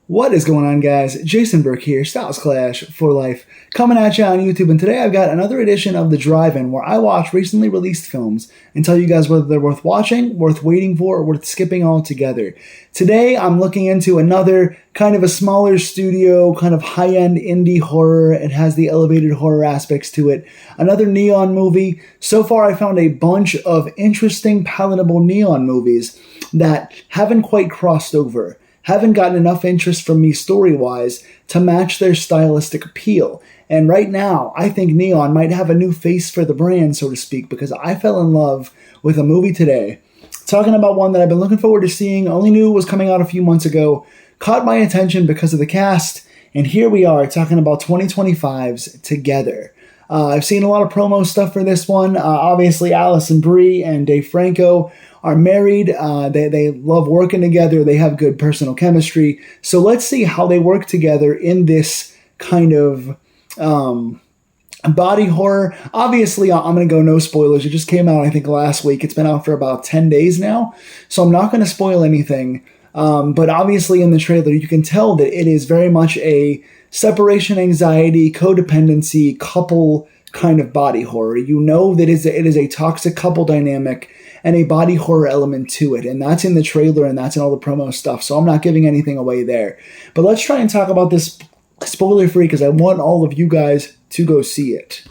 What is going on, guys? Jason Burke here, Styles Clash for Life, coming at you on YouTube. And today I've got another edition of The Drive-In where I watch recently released films and tell you guys whether they're worth watching, worth waiting for, or worth skipping altogether. Today I'm looking into another kind of a smaller studio, kind of high-end indie horror. It has the elevated horror aspects to it. Another Neon movie. So far I found a bunch of interesting, palatable Neon movies that haven't quite crossed over. Haven't gotten enough interest from me story-wise to match their stylistic appeal. And right now, I think Neon might have a new face for the brand, so to speak, because I fell in love with a movie today. Talking about one that I've been looking forward to seeing, only knew it was coming out a few months ago, caught my attention because of the cast, and here we are talking about 2025's Together. I've seen a lot of promo stuff for this one. Obviously, Alison Brie and Dave Franco are married. They love working together. They have good personal chemistry. So let's see how they work together in this kind of body horror. Obviously, I'm going to go no spoilers. It just came out, I think, last week. It's been out for about 10 days now. So I'm not going to spoil anything. But obviously in the trailer, you can tell that it is very much a separation anxiety, codependency, couple kind of body horror. You know that it is a toxic couple dynamic and a body horror element to it. And that's in the trailer and that's in all the promo stuff. So I'm not giving anything away there. But let's try and talk about this spoiler-free because I want all of you guys to go see it.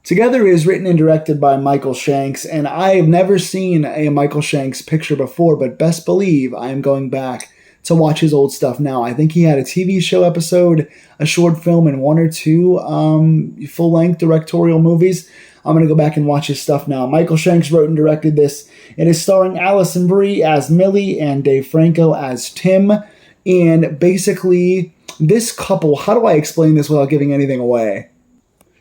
Together is written and directed by Michael Shanks, and I've never seen a Michael Shanks picture before, but best believe I am going back to watch his old stuff now. I think he had a TV show episode, a short film, and one or two full-length directorial movies. I'm going to go back and watch his stuff now. Michael Shanks wrote and directed this. It is starring Alison Brie as Millie and Dave Franco as Tim. And basically, this couple, how do I explain this without giving anything away?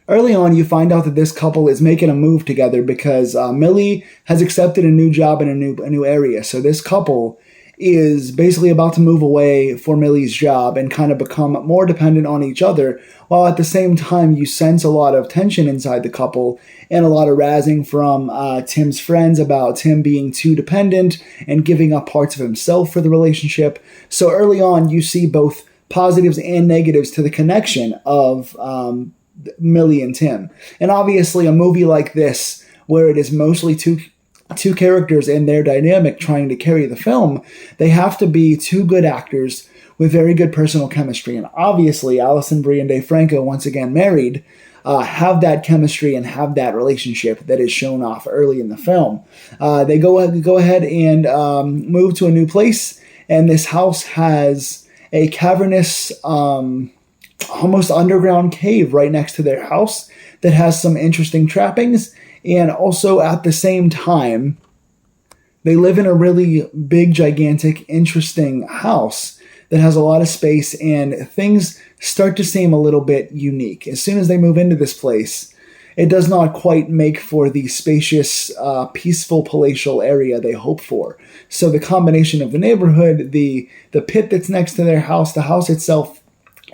Early on, you find out that this couple is making a move together because Millie has accepted a new job in a new area. So this couple is basically about to move away for Millie's job and kind of become more dependent on each other, while at the same time you sense a lot of tension inside the couple and a lot of razzing from Tim's friends about Tim being too dependent and giving up parts of himself for the relationship. So early on, you see both positives and negatives to the connection of Millie and Tim. And obviously a movie like this, where it is mostly two characters and their dynamic trying to carry the film, they have to be two good actors with very good personal chemistry. And obviously Alison Brie and Dave Franco, once again married, have that chemistry and have that relationship that is shown off early in the film. They go ahead and move to a new place, and this house has a cavernous almost underground cave right next to their house that has some interesting trappings. And also at the same time, they live in a really big, gigantic, interesting house that has a lot of space, and things start to seem a little bit unique. As soon as they move into this place, it does not quite make for the spacious, peaceful, palatial area they hope for. So the combination of the neighborhood, the pit that's next to their house, the house itself,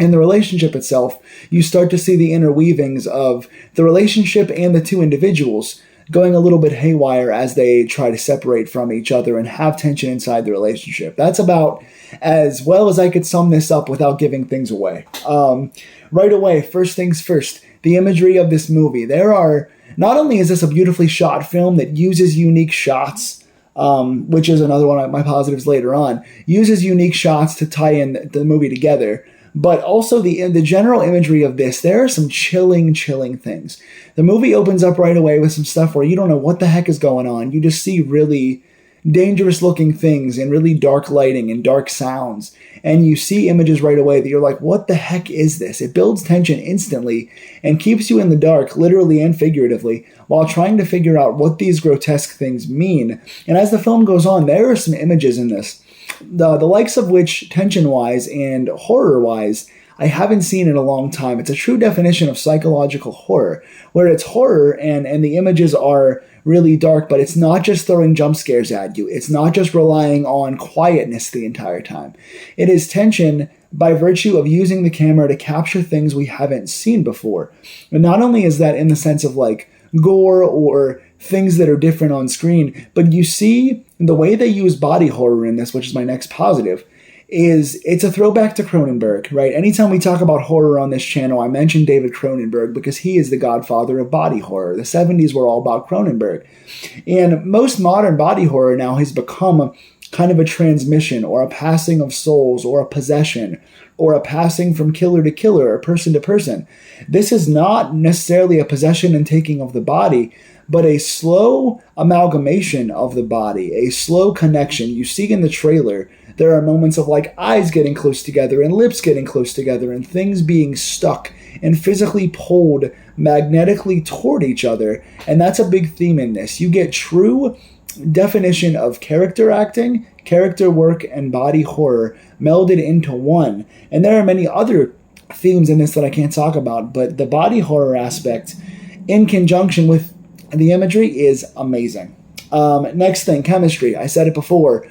and the relationship itself, you start to see the interweavings of the relationship and the two individuals going a little bit haywire as they try to separate from each other and have tension inside the relationship. That's about as well as I could sum this up without giving things away. Right away, first things first, the imagery of this movie. Not only is this a beautifully shot film that uses unique shots, which is another one of my positives later on, uses unique shots to tie in the movie together, but also the general imagery of this. There are some chilling things. The movie opens up right away with some stuff where you don't know what the heck is going on. You just see really dangerous looking things and really dark lighting and dark sounds. And you see images right away that you're like, what the heck is this? It builds tension instantly and keeps you in the dark, literally and figuratively, while trying to figure out what these grotesque things mean. And as the film goes on, there are some images in this, the likes of which, tension-wise and horror-wise, I haven't seen in a long time. It's a true definition of psychological horror, where it's horror and the images are really dark, but it's not just throwing jump scares at you. It's not just relying on quietness the entire time. It is tension by virtue of using the camera to capture things we haven't seen before. And not only is that in the sense of like gore or things that are different on screen, but you see the way they use body horror in this, which is my next positive, is it's a throwback to Cronenberg, right? Anytime we talk about horror on this channel, I mention David Cronenberg because he is the godfather of body horror. The 70s were all about Cronenberg. And most modern body horror now has become kind of a transmission or a passing of souls or a possession or a passing from killer to killer or person to person. This is not necessarily a possession and taking of the body, but a slow amalgamation of the body, a slow connection. You see in the trailer, there are moments of like eyes getting close together and lips getting close together and things being stuck and physically pulled magnetically toward each other. And that's a big theme in this. You get true definition of character acting, character work, and body horror melded into one. And there are many other themes in this that I can't talk about, but the body horror aspect in conjunction with the imagery is amazing. Next thing, chemistry. I said it before.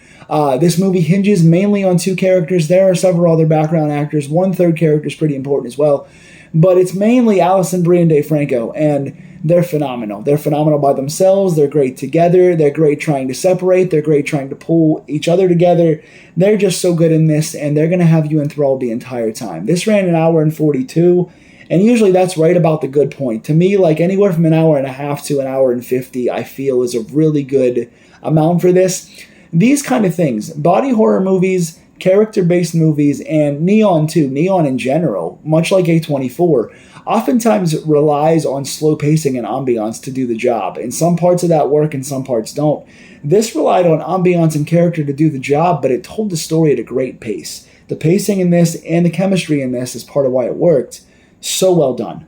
This movie hinges mainly on two characters. There are several other background actors. One third character is pretty important as well. But it's mainly Alison Brie and Dave Franco, and they're phenomenal. They're phenomenal by themselves. They're great together. They're great trying to separate. They're great trying to pull each other together. They're just so good in this, and they're going to have you enthralled the entire time. This ran an hour and 42, and usually that's right about the good point. To me, like anywhere from an hour and a half to an hour and 50, I feel is a really good amount for this. These kind of things, body horror movies, character-based movies, and Neon too, Neon in general, much like A24, oftentimes relies on slow pacing and ambiance to do the job. And some parts of that work and some parts don't. This relied on ambiance and character to do the job, but it told the story at a great pace. The pacing in this and the chemistry in this is part of why it worked. So well done.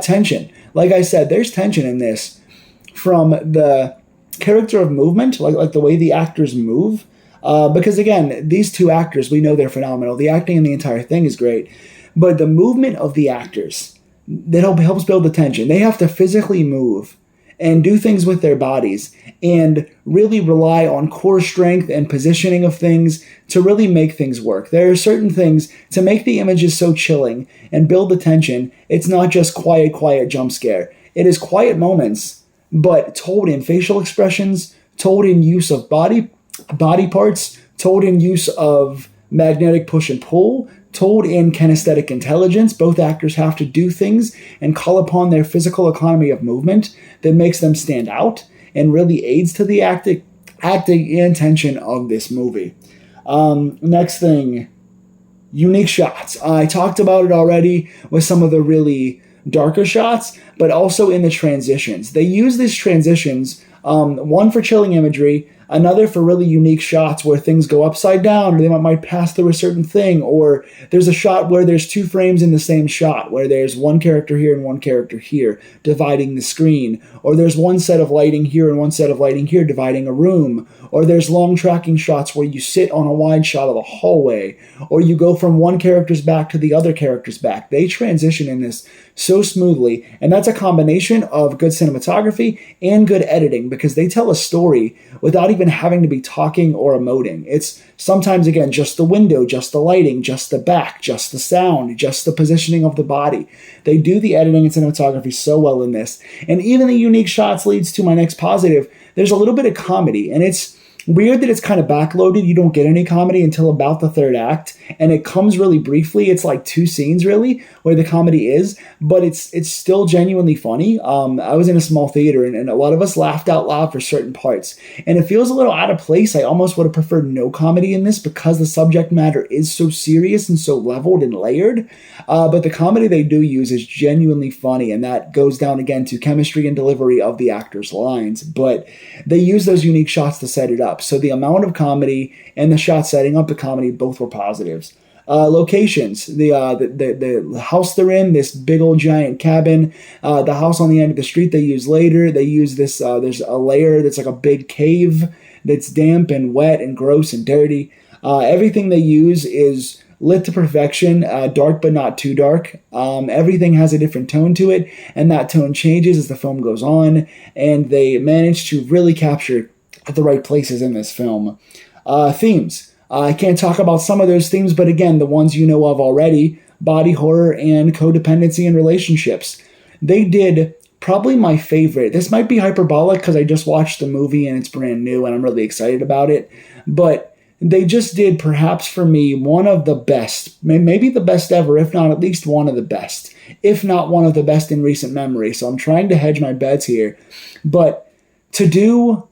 Tension. Like I said, there's tension in this from the character of movement, like the way the actors move. Because again, these two actors, we know they're phenomenal. The acting in the entire thing is great. But the movement of the actors, that helps build the tension. They have to physically move and do things with their bodies and really rely on core strength and positioning of things to really make things work. There are certain things to make the images so chilling and build the tension. It's not just quiet jump scare. It is quiet moments, but told in facial expressions, told in use of body parts, told in use of magnetic push and pull, told in kinesthetic intelligence. Both actors have to do things and call upon their physical economy of movement that makes them stand out and really aids to the acting and tension of this movie. Next thing, unique shots. I talked about it already with some of the really darker shots, but also in the transitions. They use these transitions, one for chilling imagery, another for really unique shots where things go upside down, or they might pass through a certain thing, or there's a shot where there's two frames in the same shot, where there's one character here and one character here, dividing the screen, or there's one set of lighting here and one set of lighting here, dividing a room, or there's long tracking shots where you sit on a wide shot of a hallway, or you go from one character's back to the other character's back. They transition in this so smoothly, and that's a combination of good cinematography and good editing, because they tell a story without even having to be talking or emoting. It's sometimes, again, just the window, just the lighting, just the back, just the sound, just the positioning of the body. They do the editing and cinematography so well in this. And even the unique shots leads to my next positive. There's a little bit of comedy, and it's weird that it's kind of backloaded. You don't get any comedy until about the third act, and it comes really briefly. It's like two scenes, really, where the comedy is, but it's still genuinely funny. I was in a small theater, and a lot of us laughed out loud for certain parts, and it feels a little out of place. I almost would have preferred no comedy in this because the subject matter is so serious and so leveled and layered, but the comedy they do use is genuinely funny, and that goes down again to chemistry and delivery of the actors' lines, but they use those unique shots to set it up. So the amount of comedy and the shot setting up the comedy, both were positives. Locations, the house they're in, this big old giant cabin, the house on the end of the street they use later. They use this, there's a layer that's like a big cave that's damp and wet and gross and dirty. Everything they use is lit to perfection, dark but not too dark. Everything has a different tone to it, and that tone changes as the film goes on, and they manage to really capture the right places in this film. Themes. I can't talk about some of those themes, but again, the ones you know of already, body horror and codependency in relationships. They did probably my favorite. This might be hyperbolic because I just watched the movie and it's brand new and I'm really excited about it, but they just did, perhaps for me, one of the best, maybe the best ever, if not at least one of the best, if not one of the best in recent memory. So I'm trying to hedge my bets here. But to do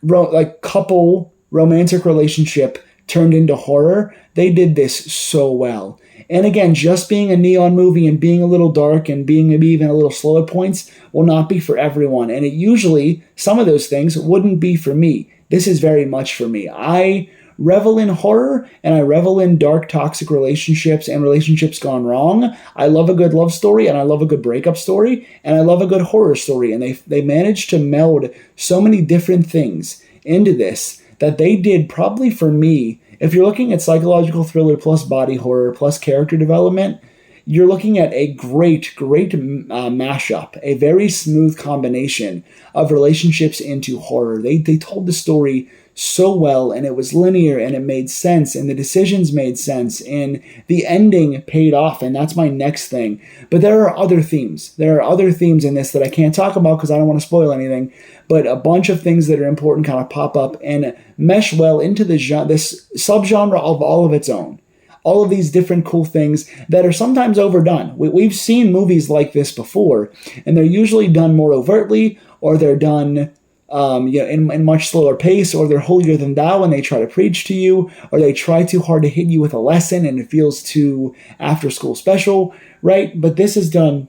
like couple romantic relationship turned into horror, they did this so well. And again, just being a neon movie and being a little dark and being maybe even a little slow at points will not be for everyone. And it usually, some of those things wouldn't be for me. This is very much for me. I revel in horror and I revel in dark, toxic relationships and relationships gone wrong. I love a good love story and I love a good breakup story and I love a good horror story. And they managed to meld so many different things into this that they did, probably for me. If you're looking at psychological thriller plus body horror plus character development, you're looking at a great mashup, a very smooth combination of relationships into horror. They told the story so well, and it was linear, and it made sense, and the decisions made sense, and the ending paid off, and that's my next thing. But there are other themes. There are other themes in this that I can't talk about because I don't want to spoil anything, but a bunch of things that are important kind of pop up and mesh well into this subgenre of all of its own. All of these different cool things that are sometimes overdone. We've seen movies like this before, and they're usually done more overtly, or they're done in much slower pace, or they're holier than thou and they try to preach to you, or they try too hard to hit you with a lesson and it feels too after school special, right? But this is done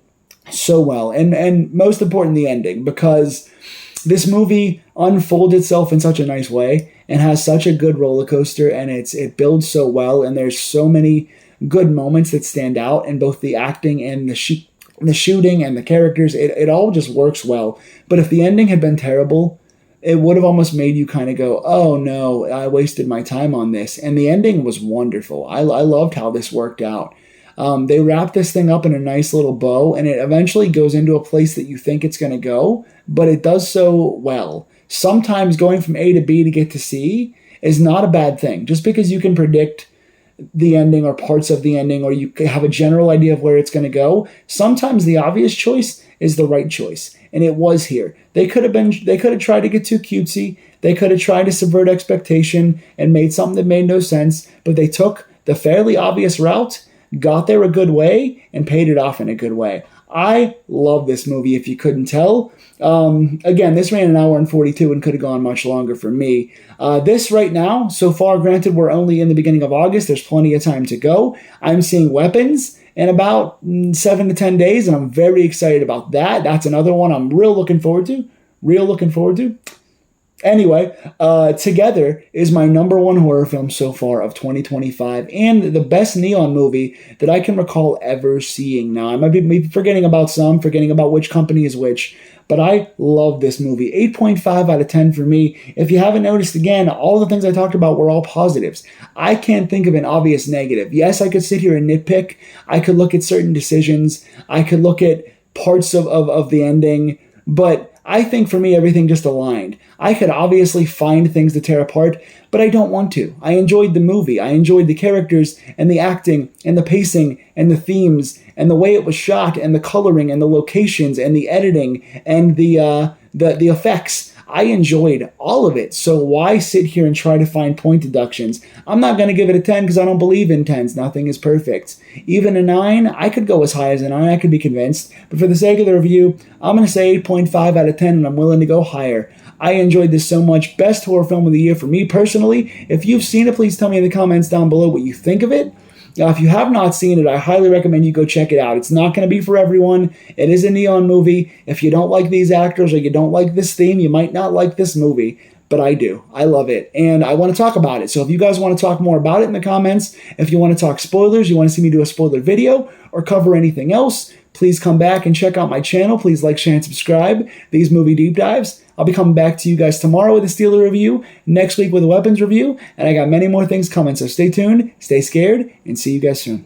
so well, and most important, the ending, because this movie unfolds itself in such a nice way and has such a good roller coaster, and it builds so well, and there's so many good moments that stand out in both the acting and the shooting and the characters. It all just works well. But if the ending had been terrible, it would have almost made you kind of go, oh no, I wasted my time on this. And the ending was wonderful. I loved how this worked out. They wrap this thing up in a nice little bow, and it eventually goes into a place that you think it's going to go, but it does so well. Sometimes going from A to B to get to C is not a bad thing. Just because you can predict the ending or parts of the ending, or you have a general idea of where it's going to go, sometimes the obvious choice is the right choice. And it was here. They could have tried to get too cutesy. They could have tried to subvert expectation and made something that made no sense, but they took the fairly obvious route, got there a good way, and paid it off in a good way. I love this movie, if you couldn't tell. Again, this ran 1 hour and 42 and could have gone much longer for me. This right now, so far, granted, we're only in the beginning of August. There's plenty of time to go. I'm seeing Weapons in about 7 to 10 days, and I'm very excited about that. That's another one I'm real looking forward to. Anyway, Together is my #1 horror film so far of 2025, and the best neon movie that I can recall ever seeing. Now, I might be forgetting about which company is which, but I love this movie. 8.5 out of 10 for me. If you haven't noticed, again, all the things I talked about were all positives. I can't think of an obvious negative. Yes, I could sit here and nitpick. I could look at certain decisions. I could look at parts of the ending, but I think for me, everything just aligned. I could obviously find things to tear apart, but I don't want to. I enjoyed the movie. I enjoyed the characters and the acting and the pacing and the themes and the way it was shot and the coloring and the locations and the editing and the effects. I enjoyed all of it. So why sit here and try to find point deductions? I'm not going to give it a 10 because I don't believe in 10s. Nothing is perfect. Even a 9, I could go as high as a 9. I could be convinced. But for the sake of the review, I'm going to say 8.5 out of 10, and I'm willing to go higher. I enjoyed this so much. Best horror film of the year for me personally. If you've seen it, please tell me in the comments down below what you think of it. Now, if you have not seen it, I highly recommend you go check it out. It's not going to be for everyone. It is a neon movie. If you don't like these actors or you don't like this theme, you might not like this movie. But I do. I love it. And I want to talk about it. So if you guys want to talk more about it in the comments, if you want to talk spoilers, you want to see me do a spoiler video or cover anything else, please come back and check out my channel. Please like, share, and subscribe. These movie deep dives. I'll be coming back to you guys tomorrow with a Steeler review, next week with a Weapons review, and I got many more things coming. So stay tuned, stay scared, and see you guys soon.